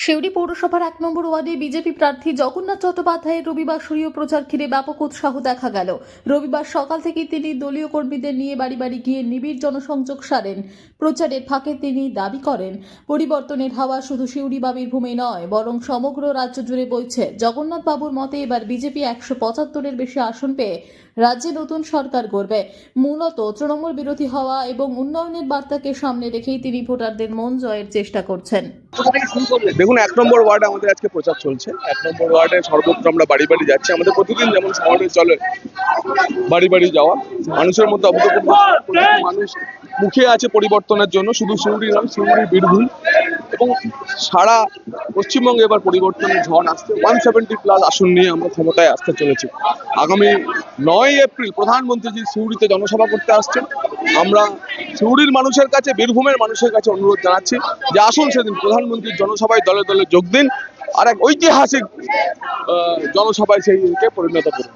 সিউড়ি পৌরসভার ১ নম্বর ওয়ার্ডে বিজেপি প্রার্থী জগন্নাথ চট্টোপাধ্যায়ের রবিবাসরীয় প্রচার ঘিরে ব্যাপক উৎসাহ দেখা গেল। রবিবার সকাল থেকেই তিনি দলীয় কর্মীদের নিয়ে বাড়ি বাড়ি গিয়ে নিবিড় জনসংযোগ সারেন। প্রচারের ফাঁকে তিনি দাবি করেন, পরিবর্তনের হাওয়া শুধু সিউড়ি বা বীরভূমে নয়, বরং সমগ্র রাজ্য জুড়ে বইছে। জগন্নাথ বাবুর মতে এবার বিজেপি ১৭৫-এর বেশি আসন পেয়ে রাজ্যে নতুন সরকার গড়বে। মূলত তৃণমূল বিরোধী হওয়া এবং উন্নয়নের বার্তাকে সামনে রেখেই তিনি ভোটারদের মন জয়ের চেষ্টা করছেন। দেখুন, ১ নম্বর ওয়ার্ডে আমাদের আজকে প্রচার চলছে। ১ নম্বর ওয়ার্ডে সর্বত্র আমরা বাড়ি বাড়ি যাচ্ছি। আমাদের প্রতিদিন যেমন শহরে চলে বাড়ি বাড়ি যাওয়া, মানুষের মধ্যে অভূতপূর্ব মানুষ মুখে আছে পরিবর্তনের জন্য। শুধু সিউড়ি নয়, সিউড়ি, বীরভূম এবং সারা পশ্চিমবঙ্গে এবার পরিবর্তনের ঝড় আসছে। 170+ আসন নিয়ে আমরা ক্ষমতায় আসতে চলেছি। আগামী ৯ এপ্রিল প্রধানমন্ত্রীজি সিউড়িতে জনসভা করতে আসছেন। আমরা সিউড়ির মানুষের কাছে, বীরভূমের মানুষের কাছে অনুরোধ জানাচ্ছি যে আসুন সেদিন প্রধানমন্ত্রীর জনসভায় দলে দলে যোগ দিন, আর এক ঐতিহাসিক জনসভায় সেইকে পরিণত করুন।